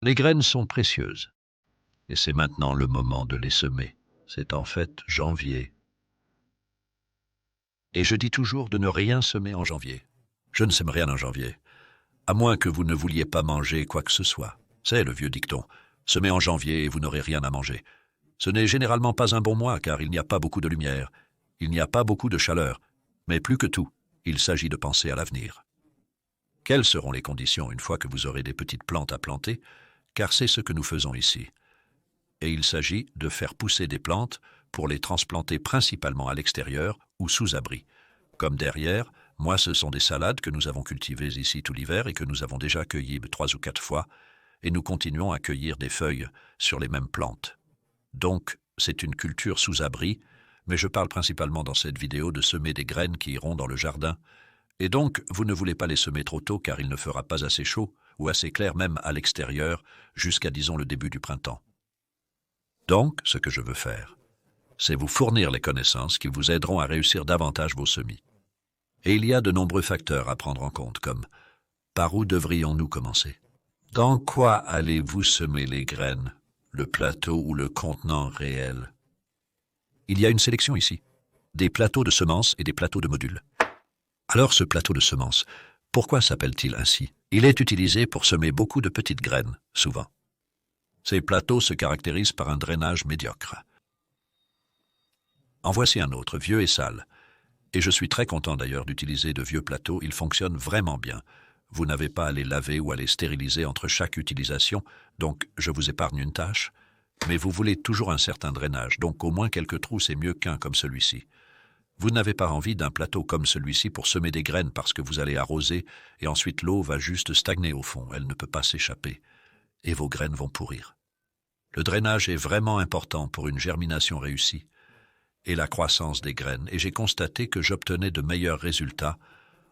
Les graines sont précieuses, et c'est maintenant le moment de les semer. C'est en fait janvier. Et je dis toujours de ne rien semer en janvier. Je ne sème rien en janvier, à moins que vous ne vouliez pas manger quoi que ce soit. C'est le vieux dicton. Semez en janvier et vous n'aurez rien à manger. Ce n'est généralement pas un bon mois, car il n'y a pas beaucoup de lumière, il n'y a pas beaucoup de chaleur, mais plus que tout, il s'agit de penser à l'avenir. Quelles seront les conditions une fois que vous aurez des petites plantes à planter, car c'est ce que nous faisons ici. Et il s'agit de faire pousser des plantes pour les transplanter principalement à l'extérieur ou sous abri. Comme derrière, moi ce sont des salades que nous avons cultivées ici tout l'hiver et que nous avons déjà cueillies 3 ou 4 fois, et nous continuons à cueillir des feuilles sur les mêmes plantes. Donc, c'est une culture sous abri, mais je parle principalement dans cette vidéo de semer des graines qui iront dans le jardin, et donc vous ne voulez pas les semer trop tôt car il ne fera pas assez chaud, ou assez clair même à l'extérieur, jusqu'à disons le début du printemps. Donc, ce que je veux faire, c'est vous fournir les connaissances qui vous aideront à réussir davantage vos semis. Et il y a de nombreux facteurs à prendre en compte, comme par où devrions-nous commencer? Dans quoi allez-vous semer les graines, le plateau ou le contenant réel? Il y a une sélection ici, des plateaux de semences et des plateaux de modules. Alors ce plateau de semences, pourquoi s'appelle-t-il ainsi? Il est utilisé pour semer beaucoup de petites graines, souvent. Ces plateaux se caractérisent par un drainage médiocre. En voici un autre, vieux et sale. Et je suis très content d'ailleurs d'utiliser de vieux plateaux, ils fonctionnent vraiment bien. Vous n'avez pas à les laver ou à les stériliser entre chaque utilisation, donc je vous épargne une tâche. Mais vous voulez toujours un certain drainage, donc au moins quelques trous c'est mieux qu'un comme celui-ci. Vous n'avez pas envie d'un plateau comme celui-ci pour semer des graines parce que vous allez arroser et ensuite l'eau va juste stagner au fond, elle ne peut pas s'échapper. Et vos graines vont pourrir. Le drainage est vraiment important pour une germination réussie et la croissance des graines, et j'ai constaté que j'obtenais de meilleurs résultats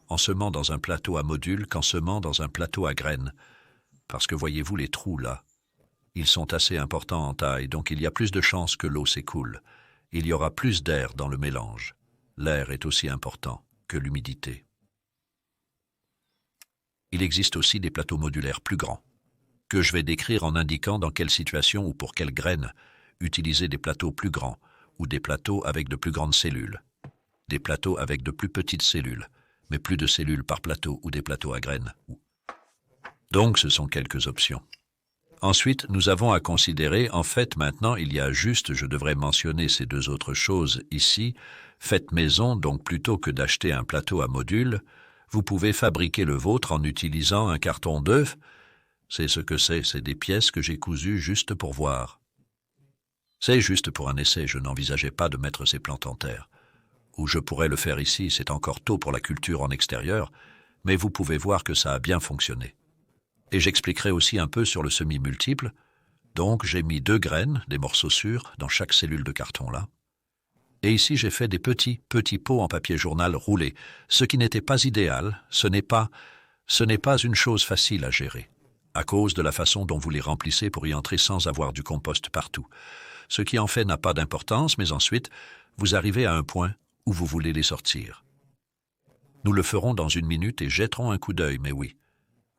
en semant dans un plateau à modules qu'en semant dans un plateau à graines, parce que voyez-vous les trous là, ils sont assez importants en taille, donc il y a plus de chances que l'eau s'écoule. Il y aura plus d'air dans le mélange. L'air est aussi important que l'humidité. Il existe aussi des plateaux modulaires plus grands, que je vais décrire en indiquant dans quelle situation ou pour quelles graines utiliser des plateaux plus grands ou des plateaux avec de plus grandes cellules, des plateaux avec de plus petites cellules, mais plus de cellules par plateau ou des plateaux à graines. Donc ce sont quelques options. Ensuite, nous avons à considérer, en fait maintenant il y a juste, je devrais mentionner ces deux autres choses ici, faites maison, donc plutôt que d'acheter un plateau à modules, vous pouvez fabriquer le vôtre en utilisant un carton d'œuf. C'est ce que c'est des pièces que j'ai cousues juste pour voir. C'est juste pour un essai, je n'envisageais pas de mettre ces plantes en terre. Ou je pourrais le faire ici, c'est encore tôt pour la culture en extérieur, mais vous pouvez voir que ça a bien fonctionné. Et j'expliquerai aussi un peu sur le semis multiple, donc j'ai mis 2 graines, des morceaux sûrs, dans chaque cellule de carton là. Et ici j'ai fait des petits pots en papier journal roulés, ce qui n'était pas idéal, ce n'est pas une chose facile à gérer, à cause de la façon dont vous les remplissez pour y entrer sans avoir du compost partout. Ce qui en fait n'a pas d'importance, mais ensuite, vous arrivez à un point où vous voulez les sortir. Nous le ferons dans 1 minute et jetterons un coup d'œil, mais oui.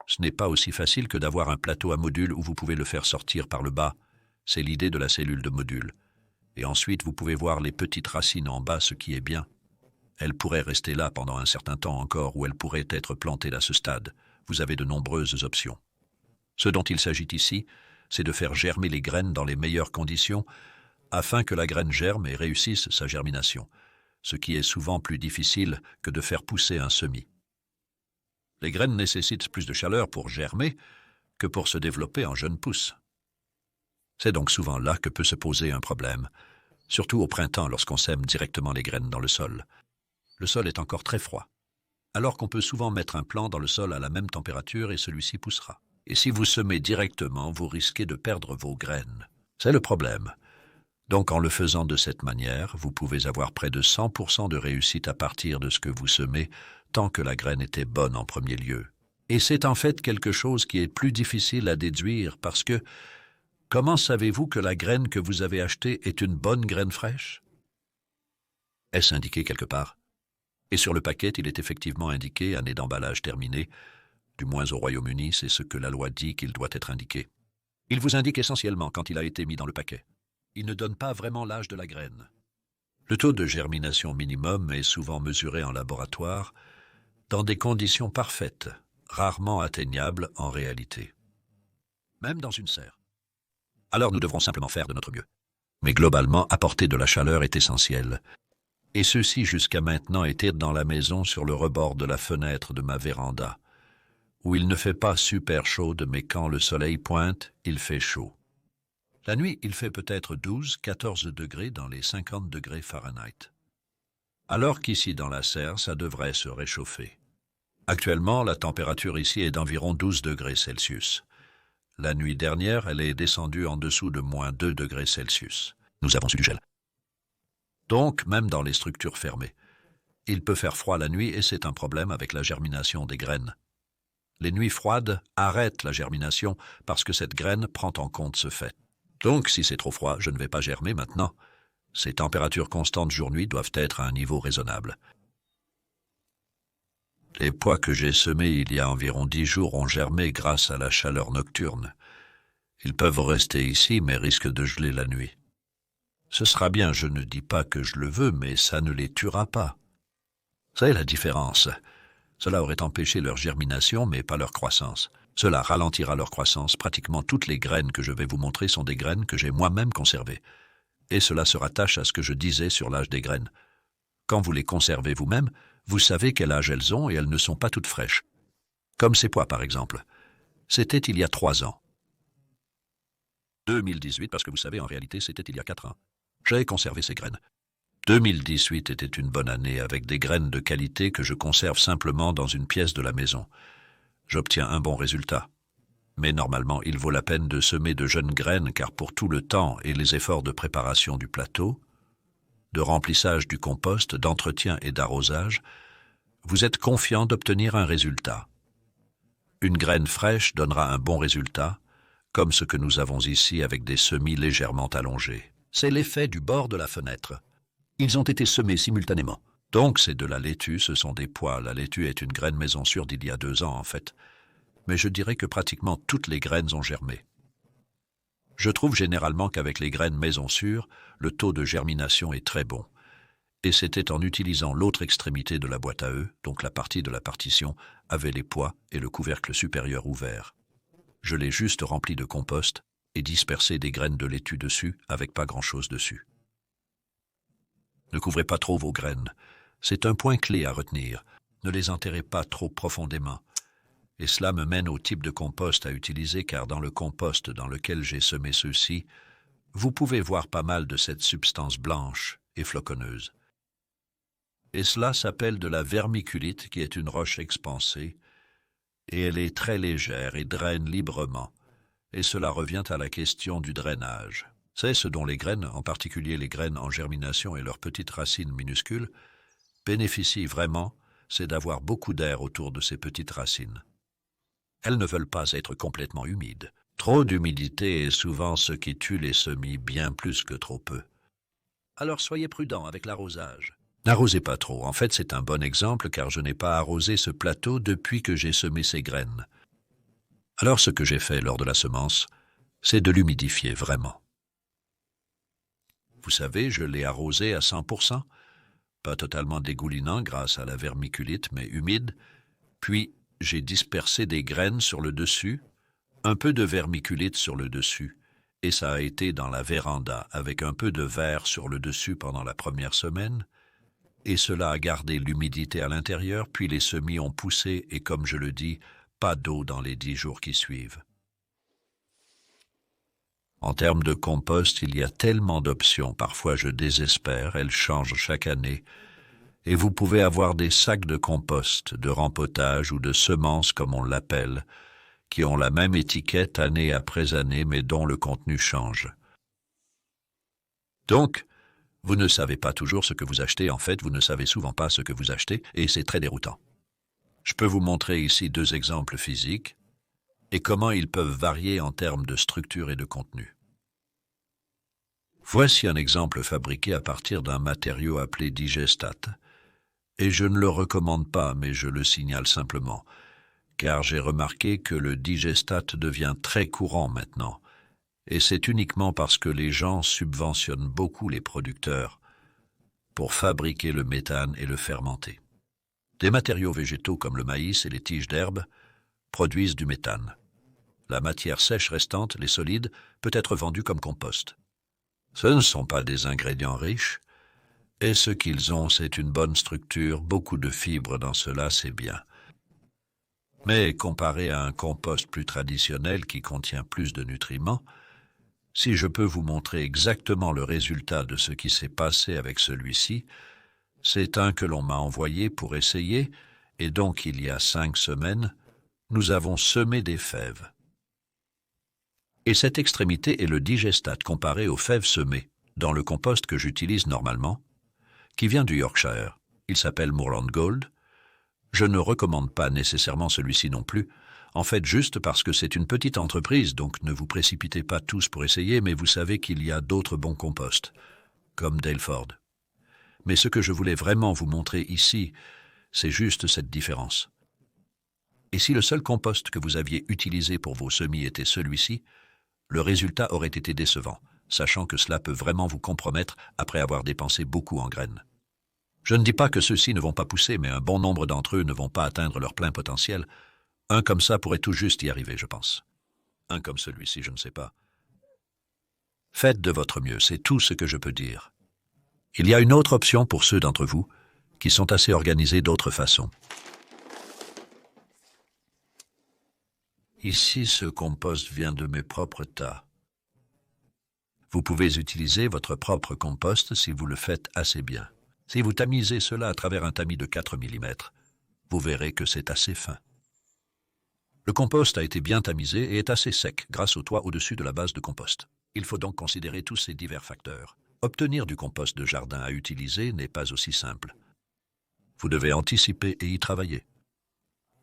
Ce n'est pas aussi facile que d'avoir un plateau à module où vous pouvez le faire sortir par le bas. C'est l'idée de la cellule de module. Et ensuite, vous pouvez voir les petites racines en bas, ce qui est bien. Elles pourraient rester là pendant un certain temps encore, ou elles pourraient être plantées à ce stade. Vous avez de nombreuses options. Ce dont il s'agit ici, c'est de faire germer les graines dans les meilleures conditions afin que la graine germe et réussisse sa germination, ce qui est souvent plus difficile que de faire pousser un semis. Les graines nécessitent plus de chaleur pour germer que pour se développer en jeunes pousses. C'est donc souvent là que peut se poser un problème, surtout au printemps lorsqu'on sème directement les graines dans le sol. Le sol est encore très froid, alors qu'on peut souvent mettre un plant dans le sol à la même température et celui-ci poussera. Et si vous semez directement, vous risquez de perdre vos graines. C'est le problème. Donc en le faisant de cette manière, vous pouvez avoir près de 100% de réussite à partir de ce que vous semez, tant que la graine était bonne en premier lieu. Et c'est en fait quelque chose qui est plus difficile à déduire parce que comment savez-vous que la graine que vous avez achetée est une bonne graine fraîche? Est-ce indiqué quelque part? Et sur le paquet, il est effectivement indiqué année d'emballage terminée. Du moins au Royaume-Uni, c'est ce que la loi dit qu'il doit être indiqué. Il vous indique essentiellement quand il a été mis dans le paquet. Il ne donne pas vraiment l'âge de la graine. Le taux de germination minimum est souvent mesuré en laboratoire dans des conditions parfaites, rarement atteignables en réalité. Même dans une serre. Alors nous devrons simplement faire de notre mieux. Mais globalement, apporter de la chaleur est essentiel. Et ceci jusqu'à maintenant était dans la maison sur le rebord de la fenêtre de ma véranda, où il ne fait pas super chaud, mais quand le soleil pointe, il fait chaud. La nuit, il fait peut-être 12-14 degrés dans les 50 degrés Fahrenheit. Alors qu'ici dans la serre, ça devrait se réchauffer. Actuellement, la température ici est d'environ 12 degrés Celsius. La nuit dernière, elle est descendue en dessous de moins 2 degrés Celsius. Nous avons eu du gel. Donc, même dans les structures fermées, il peut faire froid la nuit et c'est un problème avec la germination des graines. Les nuits froides arrêtent la germination parce que cette graine prend en compte ce fait. Donc, si c'est trop froid, je ne vais pas germer maintenant. Ces températures constantes jour-nuit doivent être à un niveau raisonnable. Les pois que j'ai semés il y a environ 10 jours ont germé grâce à la chaleur nocturne. Ils peuvent rester ici, mais risquent de geler la nuit. Ce sera bien, je ne dis pas que je le veux, mais ça ne les tuera pas. C'est la différence. Cela aurait empêché leur germination, mais pas leur croissance. Cela ralentira leur croissance. Pratiquement toutes les graines que je vais vous montrer sont des graines que j'ai moi-même conservées. Et cela se rattache à ce que je disais sur l'âge des graines. Quand vous les conservez vous-même, vous savez quel âge elles ont et elles ne sont pas toutes fraîches. Comme ces pois, par exemple. C'était il y a 3 ans. 2018, parce que vous savez, en réalité, c'était il y a 4 ans. J'ai conservé ces graines. 2018 était une bonne année avec des graines de qualité que je conserve simplement dans une pièce de la maison. J'obtiens un bon résultat. Mais normalement, il vaut la peine de semer de jeunes graines car pour tout le temps et les efforts de préparation du plateau, de remplissage du compost, d'entretien et d'arrosage, vous êtes confiant d'obtenir un résultat. Une graine fraîche donnera un bon résultat, comme ce que nous avons ici avec des semis légèrement allongés. C'est l'effet du bord de la fenêtre. Ils ont été semés simultanément. Donc c'est de la laitue, ce sont des pois. La laitue est une graine maison sûre d'il y a 2 ans en fait. Mais je dirais que pratiquement toutes les graines ont germé. Je trouve généralement qu'avec les graines maison sûre, le taux de germination est très bon. Et c'était en utilisant l'autre extrémité de la boîte à œufs, donc la partie de la partition, avait les pois et le couvercle supérieur ouvert. Je l'ai juste rempli de compost et dispersé des graines de laitue dessus avec pas grand-chose dessus. Ne couvrez pas trop vos graines. C'est un point clé à retenir. Ne les enterrez pas trop profondément. Et cela me mène au type de compost à utiliser car dans le compost dans lequel j'ai semé ceux-ci, vous pouvez voir pas mal de cette substance blanche et floconneuse. Et cela s'appelle de la vermiculite qui est une roche expansée et elle est très légère et draine librement. Et cela revient à la question du drainage. C'est ce dont les graines, en particulier les graines en germination et leurs petites racines minuscules, bénéficient vraiment, c'est d'avoir beaucoup d'air autour de ces petites racines. Elles ne veulent pas être complètement humides. Trop d'humidité est souvent ce qui tue les semis bien plus que trop peu. Alors soyez prudents avec l'arrosage. N'arrosez pas trop. En fait, c'est un bon exemple car je n'ai pas arrosé ce plateau depuis que j'ai semé ces graines. Alors ce que j'ai fait lors de la semence, c'est de l'humidifier vraiment. Vous savez, je l'ai arrosé à 100%, pas totalement dégoulinant grâce à la vermiculite, mais humide, puis j'ai dispersé des graines sur le dessus, un peu de vermiculite sur le dessus, et ça a été dans la véranda avec un peu de verre sur le dessus pendant la première semaine, et cela a gardé l'humidité à l'intérieur, puis les semis ont poussé et comme je le dis, pas d'eau dans les 10 jours qui suivent. En termes de compost, il y a tellement d'options, parfois je désespère, elles changent chaque année, et vous pouvez avoir des sacs de compost, de rempotage ou de semences comme on l'appelle, qui ont la même étiquette année après année, mais dont le contenu change. Donc, vous ne savez pas toujours ce que vous achetez, en fait, vous ne savez souvent pas ce que vous achetez, et c'est très déroutant. Je peux vous montrer ici 2 exemples physiques, et comment ils peuvent varier en termes de structure et de contenu. Voici un exemple fabriqué à partir d'un matériau appelé digestate, et je ne le recommande pas, mais je le signale simplement, car j'ai remarqué que le digestate devient très courant maintenant, Et c'est uniquement parce que les gens subventionnent beaucoup les producteurs pour fabriquer le méthane et le fermenter. Des matériaux végétaux comme le maïs et les tiges d'herbe produisent du méthane. La matière sèche restante, les solides, peut être vendue comme compost. Ce ne sont pas des ingrédients riches, et ce qu'ils ont, c'est une bonne structure, beaucoup de fibres dans cela, c'est bien. Mais comparé à un compost plus traditionnel qui contient plus de nutriments, si je peux vous montrer exactement le résultat de ce qui s'est passé avec celui-ci, c'est un que l'on m'a envoyé pour essayer, et donc il y a 5 semaines, nous avons semé des fèves. Et cette extrémité est le digestate comparé aux fèves semées, dans le compost que j'utilise normalement, qui vient du Yorkshire. Il s'appelle Moorland Gold. Je ne recommande pas nécessairement celui-ci non plus, en fait juste parce que c'est une petite entreprise, donc ne vous précipitez pas tous pour essayer, mais vous savez qu'il y a d'autres bons composts, comme Daleford. Mais ce que je voulais vraiment vous montrer ici, c'est juste cette différence. Et si le seul compost que vous aviez utilisé pour vos semis était celui-ci, le résultat aurait été décevant, sachant que cela peut vraiment vous compromettre après avoir dépensé beaucoup en graines. Je ne dis pas que ceux-ci ne vont pas pousser, mais un bon nombre d'entre eux ne vont pas atteindre leur plein potentiel. Un comme ça pourrait tout juste y arriver, je pense. Un comme celui-ci, je ne sais pas. Faites de votre mieux, c'est tout ce que je peux dire. Il y a une autre option pour ceux d'entre vous qui sont assez organisés d'autres façons. Ici, ce compost vient de mes propres tas. Vous pouvez utiliser votre propre compost si vous le faites assez bien. Si vous tamisez cela à travers un tamis de 4 mm, vous verrez que c'est assez fin. Le compost a été bien tamisé et est assez sec grâce au toit au-dessus de la base de compost. Il faut donc considérer tous ces divers facteurs. Obtenir du compost de jardin à utiliser n'est pas aussi simple. Vous devez anticiper et y travailler.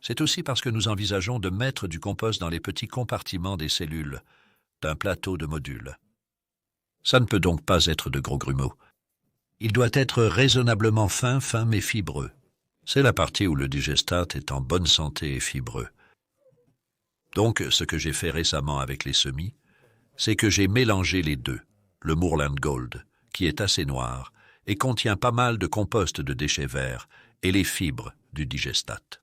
C'est aussi parce que nous envisageons de mettre du compost dans les petits compartiments des cellules d'un plateau de modules. Ça ne peut donc pas être de gros grumeaux. Il doit être raisonnablement fin mais fibreux. C'est la partie où le digestate est en bonne santé et fibreux. Donc, ce que j'ai fait récemment avec les semis, c'est que j'ai mélangé les deux, le Moorland Gold, qui est assez noir, et contient pas mal de compost de déchets verts, et les fibres du digestate.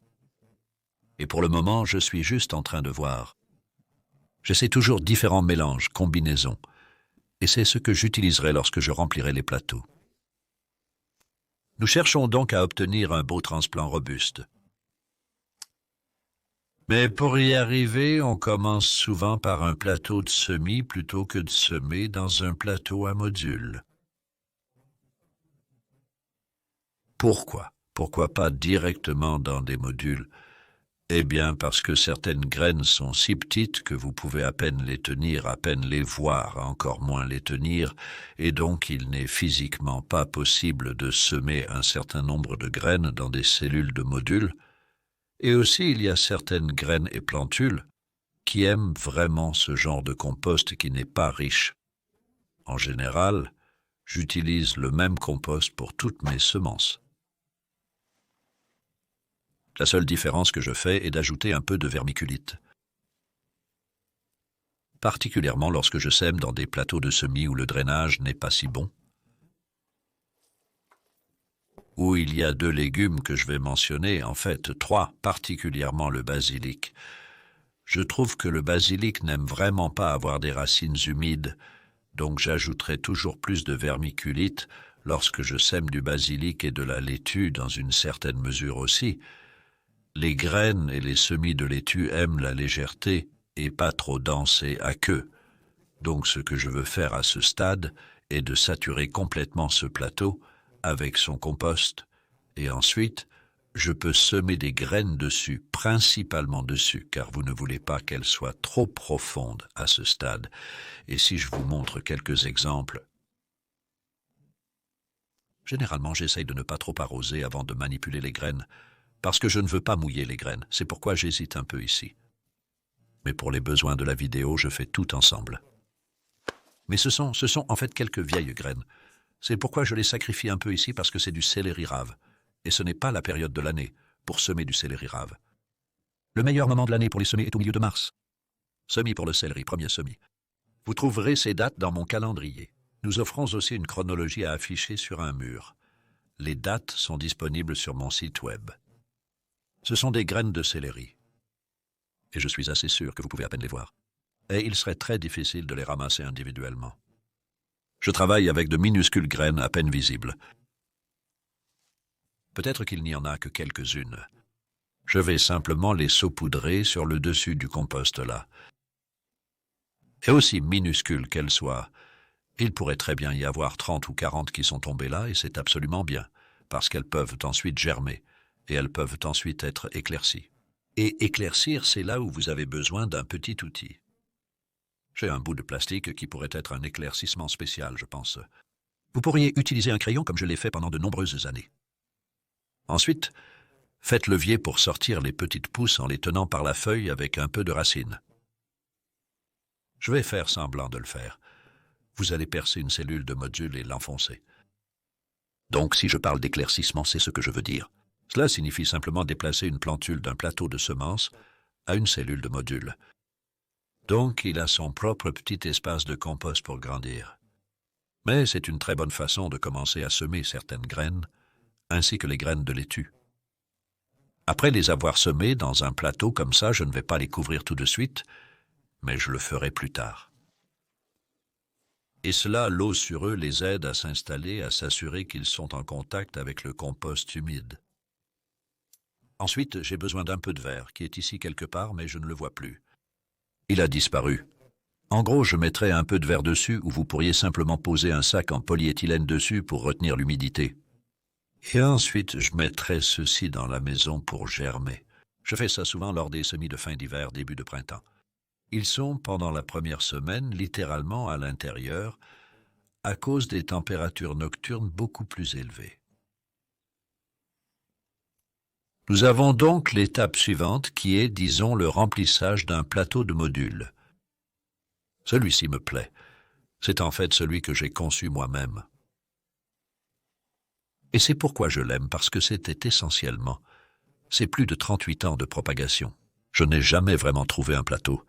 Et pour le moment, je suis juste en train de voir. J'essaie toujours différents mélanges, combinaisons, et c'est ce que j'utiliserai lorsque je remplirai les plateaux. Nous cherchons donc à obtenir un beau transplant robuste. Mais pour y arriver, on commence souvent par un plateau de semis plutôt que de semer dans un plateau à modules. Pourquoi? Pourquoi pas directement dans des modules? Eh bien, parce que certaines graines sont si petites que vous pouvez à peine les tenir, à peine les voir, encore moins les tenir, et donc il n'est physiquement pas possible de semer un certain nombre de graines dans des cellules de modules. Et aussi, il y a certaines graines et plantules qui aiment vraiment ce genre de compost qui n'est pas riche. En général, j'utilise le même compost pour toutes mes semences. La seule différence que je fais est d'ajouter un peu de vermiculite. Particulièrement lorsque je sème dans des plateaux de semis où le drainage n'est pas si bon. Où il y a 2 légumes que je vais mentionner, en fait 3, particulièrement le basilic. Je trouve que le basilic n'aime vraiment pas avoir des racines humides, donc j'ajouterai toujours plus de vermiculite lorsque je sème du basilic et de la laitue dans une certaine mesure aussi. Les graines et les semis de laitue aiment la légèreté et pas trop dense et aqueux. Donc ce que je veux faire à ce stade est de saturer complètement ce plateau avec son compost, et ensuite, je peux semer des graines dessus, principalement dessus, car vous ne voulez pas qu'elles soient trop profondes à ce stade. Et si je vous montre quelques exemples, généralement j'essaye de ne pas trop arroser avant de manipuler les graines, parce que je ne veux pas mouiller les graines, c'est pourquoi j'hésite un peu ici. Mais pour les besoins de la vidéo, je fais tout ensemble. Mais ce sont en fait quelques vieilles graines. C'est pourquoi je les sacrifie un peu ici, parce que c'est du céleri rave. Et ce n'est pas la période de l'année pour semer du céleri rave. Le meilleur moment de l'année pour les semer est au milieu de mars. Semis pour le céleri, premier semis. Vous trouverez ces dates dans mon calendrier. Nous offrons aussi une chronologie à afficher sur un mur. Les dates sont disponibles sur mon site web. Ce sont des graines de céleri. Et je suis assez sûr que vous pouvez à peine les voir. Et il serait très difficile de les ramasser individuellement. Je travaille avec de minuscules graines à peine visibles. Peut-être qu'il n'y en a que quelques-unes. Je vais simplement les saupoudrer sur le dessus du compost là. Et aussi minuscules qu'elles soient, il pourrait très bien y avoir 30 ou 40 qui sont tombées là, et c'est absolument bien, parce qu'elles peuvent ensuite germer, et elles peuvent ensuite être éclaircies. Et éclaircir, c'est là où vous avez besoin d'un petit outil. J'ai un bout de plastique qui pourrait être un éclaircissement spécial, je pense. Vous pourriez utiliser un crayon comme je l'ai fait pendant de nombreuses années. Ensuite, faites levier pour sortir les petites pousses en les tenant par la feuille avec un peu de racine. Je vais faire semblant de le faire. Vous allez percer une cellule de module et l'enfoncer. Donc, si je parle d'éclaircissement, c'est ce que je veux dire. Cela signifie simplement déplacer une plantule d'un plateau de semences à une cellule de module. Donc, il a son propre petit espace de compost pour grandir. Mais c'est une très bonne façon de commencer à semer certaines graines, ainsi que les graines de laitue. Après les avoir semées dans un plateau comme ça, je ne vais pas les couvrir tout de suite, mais je le ferai plus tard. Et cela, l'eau sur eux les aide à s'installer, à s'assurer qu'ils sont en contact avec le compost humide. Ensuite, j'ai besoin d'un peu de verre, qui est ici quelque part, mais je ne le vois plus. Il a disparu. En gros, je mettrai un peu de verre dessus, ou vous pourriez simplement poser un sac en polyéthylène dessus pour retenir l'humidité. Et ensuite, je mettrai ceci dans la maison pour germer. Je fais ça souvent lors des semis de fin d'hiver, début de printemps. Ils sont, pendant la première semaine, littéralement à l'intérieur, à cause des températures nocturnes beaucoup plus élevées. Nous avons donc l'étape suivante qui est, disons, le remplissage d'un plateau de modules. Celui-ci me plaît. C'est en fait celui que j'ai conçu moi-même. Et c'est pourquoi je l'aime, parce que c'était essentiellement, c'est plus de 38 ans de propagation. Je n'ai jamais vraiment trouvé un plateau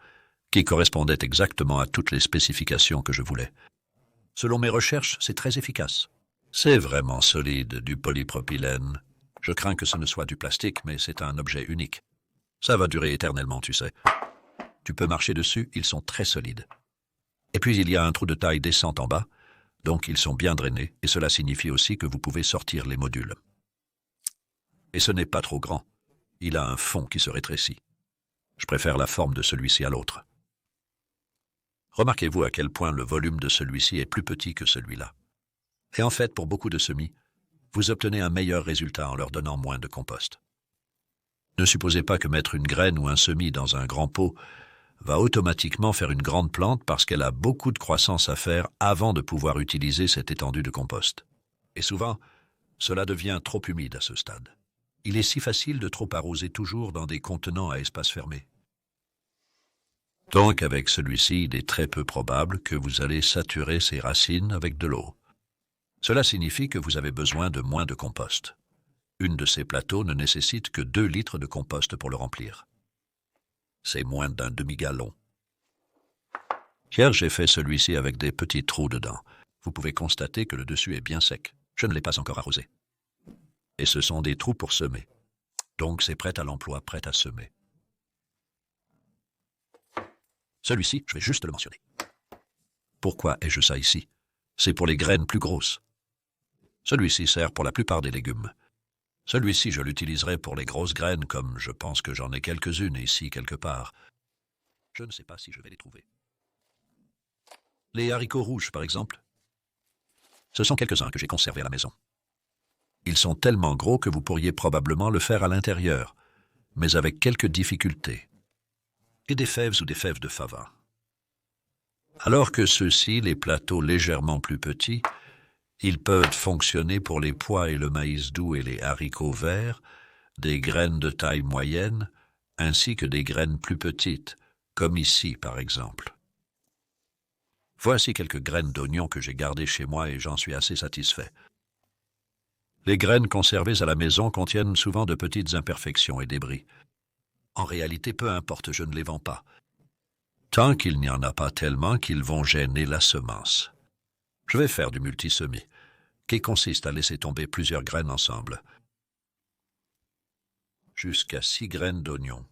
qui correspondait exactement à toutes les spécifications que je voulais. Selon mes recherches, c'est très efficace. C'est vraiment solide, du polypropylène. Je crains que ce ne soit du plastique, mais c'est un objet unique. Ça va durer éternellement, tu sais. Tu peux marcher dessus, ils sont très solides. Et puis il y a un trou de taille décente en bas, donc ils sont bien drainés, et cela signifie aussi que vous pouvez sortir les modules. Et ce n'est pas trop grand. Il a un fond qui se rétrécit. Je préfère la forme de celui-ci à l'autre. Remarquez-vous à quel point le volume de celui-ci est plus petit que celui-là. Et en fait, pour beaucoup de semis, vous obtenez un meilleur résultat en leur donnant moins de compost. Ne supposez pas que mettre une graine ou un semis dans un grand pot va automatiquement faire une grande plante parce qu'elle a beaucoup de croissance à faire avant de pouvoir utiliser cette étendue de compost. Et souvent, cela devient trop humide à ce stade. Il est si facile de trop arroser toujours dans des contenants à espace fermé. Donc, avec celui-ci, il est très peu probable que vous allez saturer ses racines avec de l'eau. Cela signifie que vous avez besoin de moins de compost. Une de ces plateaux ne nécessite que 2 litres de compost pour le remplir. C'est moins d'un demi-gallon. Hier, j'ai fait celui-ci avec des petits trous dedans. Vous pouvez constater que le dessus est bien sec. Je ne l'ai pas encore arrosé. Et ce sont des trous pour semer. Donc c'est prêt à l'emploi, prêt à semer. Celui-ci, je vais juste le mentionner. Pourquoi ai-je ça ici? C'est pour les graines plus grosses. Celui-ci sert pour la plupart des légumes. Celui-ci, je l'utiliserai pour les grosses graines, comme je pense que j'en ai quelques-unes ici quelque part. Je ne sais pas si je vais les trouver. Les haricots rouges, par exemple. Ce sont quelques-uns que j'ai conservés à la maison. Ils sont tellement gros que vous pourriez probablement le faire à l'intérieur, mais avec quelques difficultés. Et des fèves ou des fèves de fava. Alors que ceux-ci, les plateaux légèrement plus petits, ils peuvent fonctionner pour les pois et le maïs doux et les haricots verts, des graines de taille moyenne, ainsi que des graines plus petites, comme ici par exemple. Voici quelques graines d'oignons que j'ai gardées chez moi et j'en suis assez satisfait. Les graines conservées à la maison contiennent souvent de petites imperfections et débris. En réalité, peu importe, je ne les vends pas. tant qu'il n'y en a pas tellement qu'ils vont gêner la semence. Je vais faire du multisemis, qui consiste à laisser tomber plusieurs graines ensemble, jusqu'à 6 graines d'oignon.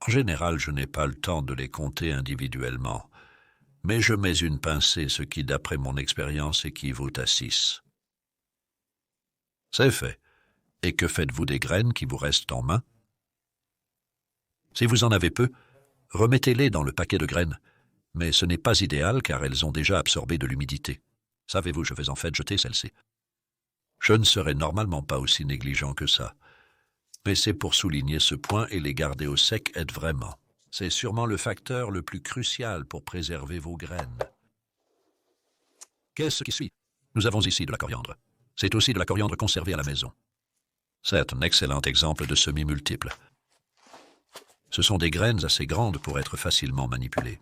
En général, je n'ai pas le temps de les compter individuellement, mais je mets une pincée, ce qui, d'après mon expérience, équivaut à 6. C'est fait. Et que faites-vous des graines qui vous restent en main? Si vous en avez peu, remettez-les dans le paquet de graines, mais ce n'est pas idéal car elles ont déjà absorbé de l'humidité. Savez-vous, je vais en fait jeter celles-ci. Je ne serais normalement pas aussi négligent que ça, mais c'est pour souligner ce point et les garder au sec aide vraiment. C'est sûrement le facteur le plus crucial pour préserver vos graines. Qu'est-ce qui suit? Nous avons ici de la coriandre. C'est aussi de la coriandre conservée à la maison. C'est un excellent exemple de semis multiples. Ce sont des graines assez grandes pour être facilement manipulées.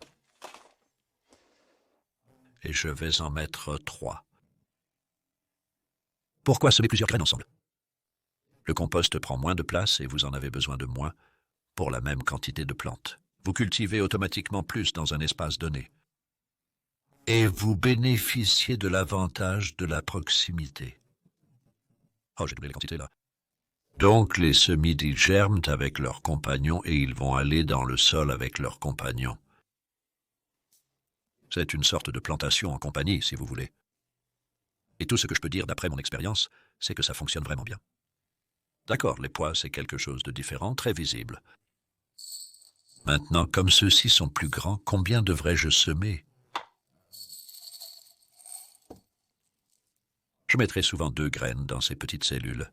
Et je vais en mettre 3. Pourquoi semer plusieurs graines ensemble? Le compost prend moins de place et vous en avez besoin de moins pour la même quantité de plantes. Vous cultivez automatiquement plus dans un espace donné. Et vous bénéficiez de l'avantage de la proximité. Oh, j'ai doublé les quantités là. Donc les semis germent avec leurs compagnons et ils vont aller dans le sol avec leurs compagnons. C'est une sorte de plantation en compagnie, si vous voulez. Et tout ce que je peux dire d'après mon expérience, c'est que ça fonctionne vraiment bien. D'accord, les pois, c'est quelque chose de différent, très visible. Maintenant, comme ceux-ci sont plus grands, combien devrais-je semer? Je mettrai souvent 2 graines dans ces petites cellules.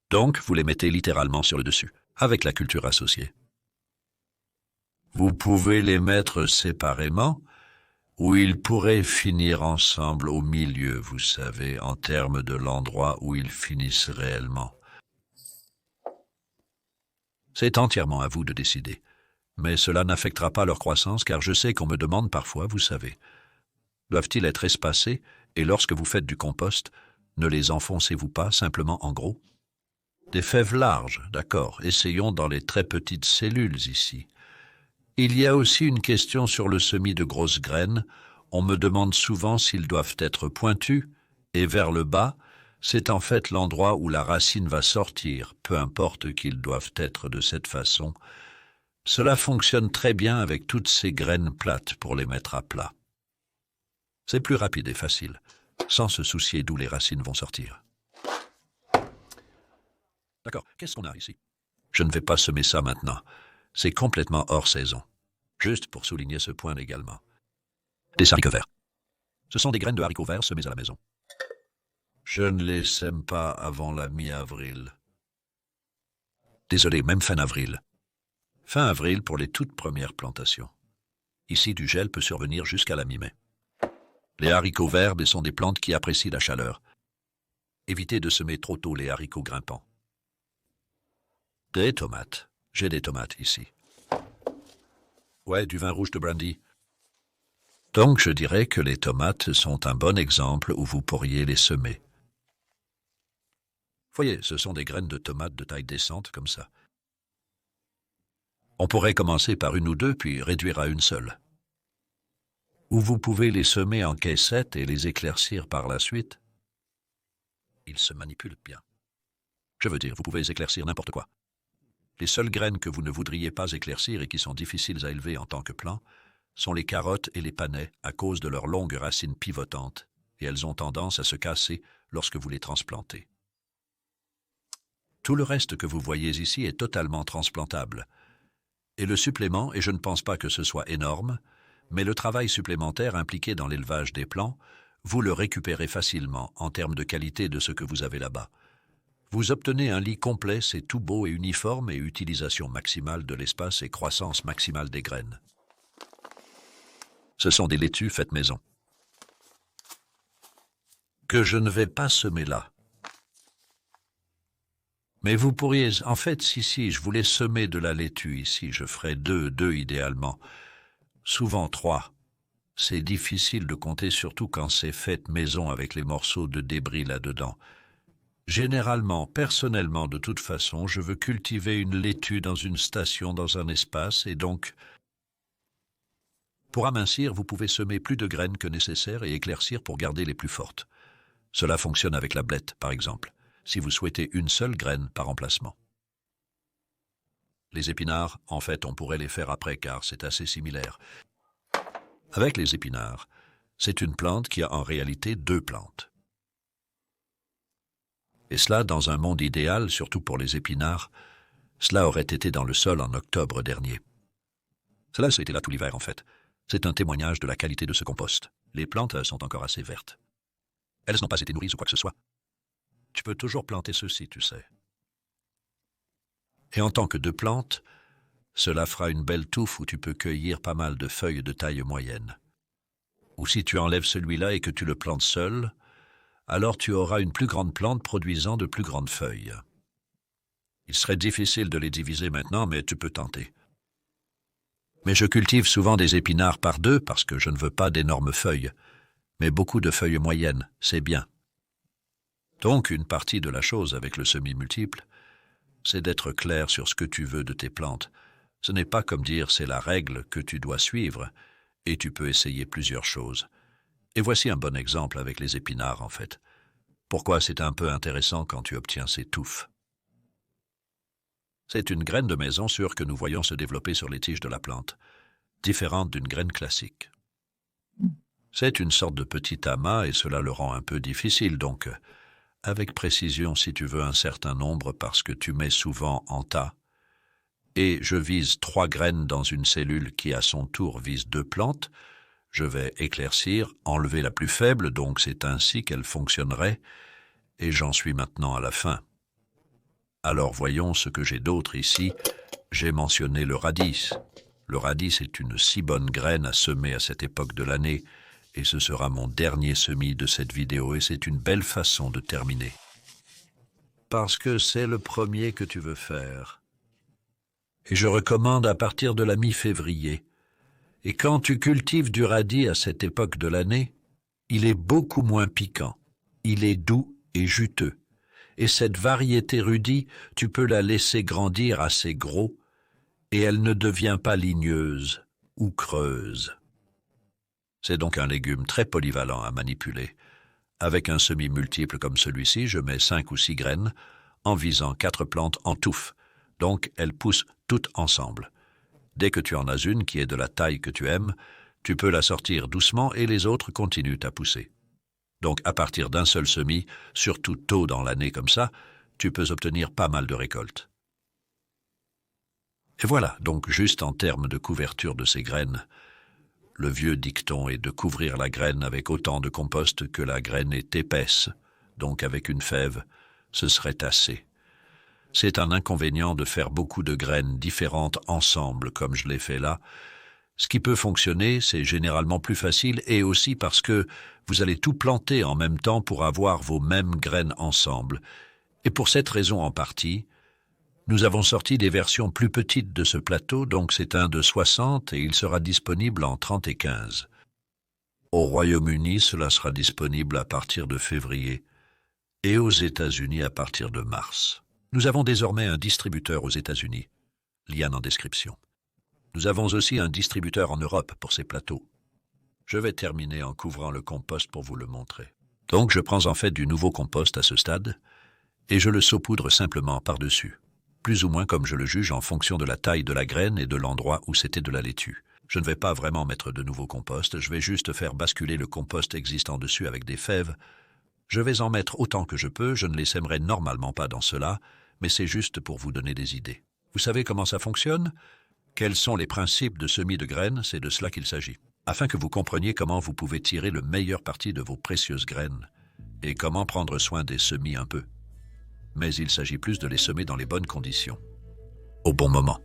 Donc, vous les mettez littéralement sur le dessus, avec la culture associée. Vous pouvez les mettre séparément, ou ils pourraient finir ensemble au milieu, vous savez, en termes de l'endroit où ils finissent réellement. C'est entièrement à vous de décider, mais cela n'affectera pas leur croissance car je sais qu'on me demande parfois, vous savez. Doivent-ils être espacés et lorsque vous faites du compost, ne les enfoncez-vous pas simplement en gros? Des fèves larges, d'accord, essayons dans les très petites cellules ici. Il y a aussi une question sur le semis de grosses graines. On me demande souvent s'ils doivent être pointus, et vers le bas, c'est en fait l'endroit où la racine va sortir, peu importe qu'ils doivent être de cette façon. Cela fonctionne très bien avec toutes ces graines plates pour les mettre à plat. C'est plus rapide et facile, sans se soucier d'où les racines vont sortir. D'accord, qu'est-ce qu'on a ici? Je ne vais pas semer ça maintenant. C'est complètement hors saison. Juste pour souligner ce point également. Des haricots verts. Ce sont des graines de haricots verts semées à la maison. Je ne les sème pas avant la mi-avril. Désolé, même fin avril. Fin avril pour les toutes premières plantations. Ici, du gel peut survenir jusqu'à la mi-mai. Les haricots verts sont des plantes qui apprécient la chaleur. Évitez de semer trop tôt les haricots grimpants. Des tomates. J'ai des tomates ici. Ouais, du vin rouge de brandy. Donc je dirais que les tomates sont un bon exemple où vous pourriez les semer. Voyez, ce sont des graines de tomates de taille décente comme ça. On pourrait commencer par 1 ou 2 puis réduire à 1 seule. Ou vous pouvez les semer en caissettes et les éclaircir par la suite. Ils se manipulent bien. Je veux dire, vous pouvez éclaircir n'importe quoi. Les seules graines que vous ne voudriez pas éclaircir et qui sont difficiles à élever en tant que plant sont les carottes et les panais à cause de leurs longues racines pivotantes et elles ont tendance à se casser lorsque vous les transplantez. Tout le reste que vous voyez ici est totalement transplantable. Et le supplément, et je ne pense pas que ce soit énorme, mais le travail supplémentaire impliqué dans l'élevage des plants, vous le récupérez facilement en termes de qualité de ce que vous avez là-bas. Vous obtenez un lit complet, c'est tout beau et uniforme et utilisation maximale de l'espace et croissance maximale des graines. Ce sont des laitues faites maison. Que je ne vais pas semer là. Mais vous pourriez, en fait, si, je voulais semer de la laitue ici, je ferais 2 idéalement. Souvent 3. C'est difficile de compter, surtout quand c'est fait maison avec les morceaux de débris là-dedans. Généralement, personnellement, de toute façon, je veux cultiver une laitue dans une station, dans un espace, et donc, pour amincir, vous pouvez semer plus de graines que nécessaire et éclaircir pour garder les plus fortes. Cela fonctionne avec la blette, par exemple, si vous souhaitez une seule graine par emplacement. Les épinards, en fait, on pourrait les faire après car c'est assez similaire. Avec les épinards, c'est une plante qui a en réalité deux plantes. Et cela, dans un monde idéal, surtout pour les épinards, cela aurait été dans le sol en octobre dernier. Cela, ça a été là tout l'hiver, en fait. C'est un témoignage de la qualité de ce compost. Les plantes sont encore assez vertes. Elles n'ont pas été nourries ou quoi que ce soit. Tu peux toujours planter ceci, tu sais. Et en tant que deux plantes, cela fera une belle touffe où tu peux cueillir pas mal de feuilles de taille moyenne. Ou si tu enlèves celui-là et que tu le plantes seul, alors tu auras une plus grande plante produisant de plus grandes feuilles. Il serait difficile de les diviser maintenant, mais tu peux tenter. Mais je cultive souvent des épinards par deux parce que je ne veux pas d'énormes feuilles, mais beaucoup de feuilles moyennes, c'est bien. Donc une partie de la chose avec le semis multiple, c'est d'être clair sur ce que tu veux de tes plantes. Ce n'est pas comme dire c'est la règle que tu dois suivre, et tu peux essayer plusieurs choses. Et voici un bon exemple avec les épinards, en fait. Pourquoi c'est un peu intéressant quand tu obtiens ces touffes. C'est une graine de maison sûre que nous voyons se développer sur les tiges de la plante, différente d'une graine classique. C'est une sorte de petit amas et cela le rend un peu difficile, donc avec précision si tu veux un certain nombre parce que tu mets souvent en tas. Et je vise 3 graines dans une cellule qui à son tour vise 2 plantes, je vais éclaircir, enlever la plus faible, donc c'est ainsi qu'elle fonctionnerait, et j'en suis maintenant à la fin. Alors voyons ce que j'ai d'autre ici. J'ai mentionné le radis. Le radis est une si bonne graine à semer à cette époque de l'année, et ce sera mon dernier semis de cette vidéo, et c'est une belle façon de terminer. Parce que c'est le premier que tu veux faire. Et je recommande à partir de la mi-février. Et quand tu cultives du radis à cette époque de l'année, il est beaucoup moins piquant. Il est doux et juteux. Et cette variété rudis, tu peux la laisser grandir assez gros, et elle ne devient pas ligneuse ou creuse. C'est donc un légume très polyvalent à manipuler. Avec un semis multiple comme celui-ci, je mets 5 ou 6 graines, en visant 4 plantes en touffe. Donc elles poussent toutes ensemble. Dès que tu en as une qui est de la taille que tu aimes, tu peux la sortir doucement et les autres continuent à pousser. Donc à partir d'un seul semis, surtout tôt dans l'année comme ça, tu peux obtenir pas mal de récoltes. Et voilà, donc juste en termes de couverture de ces graines, le vieux dicton est de couvrir la graine avec autant de compost que la graine est épaisse, donc avec une fève, ce serait assez. C'est un inconvénient de faire beaucoup de graines différentes ensemble, comme je l'ai fait là. Ce qui peut fonctionner, c'est généralement plus facile, et aussi parce que vous allez tout planter en même temps pour avoir vos mêmes graines ensemble. Et pour cette raison en partie, nous avons sorti des versions plus petites de ce plateau, donc c'est un de 60 et il sera disponible en 30 et 15. Au Royaume-Uni, cela sera disponible à partir de février et aux États-Unis à partir de mars. Nous avons désormais un distributeur aux États-Unis, lien en description. Nous avons aussi un distributeur en Europe pour ces plateaux. Je vais terminer en couvrant le compost pour vous le montrer. Donc je prends en fait du nouveau compost à ce stade et je le saupoudre simplement par-dessus, plus ou moins comme je le juge en fonction de la taille de la graine et de l'endroit où c'était de la laitue. Je ne vais pas vraiment mettre de nouveau compost, je vais juste faire basculer le compost existant dessus avec des fèves. Je vais en mettre autant que je peux, je ne les sèmerai normalement pas dans cela, mais c'est juste pour vous donner des idées. Vous savez comment ça fonctionne ? Quels sont les principes de semis de graines ? C'est de cela qu'il s'agit. Afin que vous compreniez comment vous pouvez tirer le meilleur parti de vos précieuses graines et comment prendre soin des semis un peu. Mais il s'agit plus de les semer dans les bonnes conditions, au bon moment.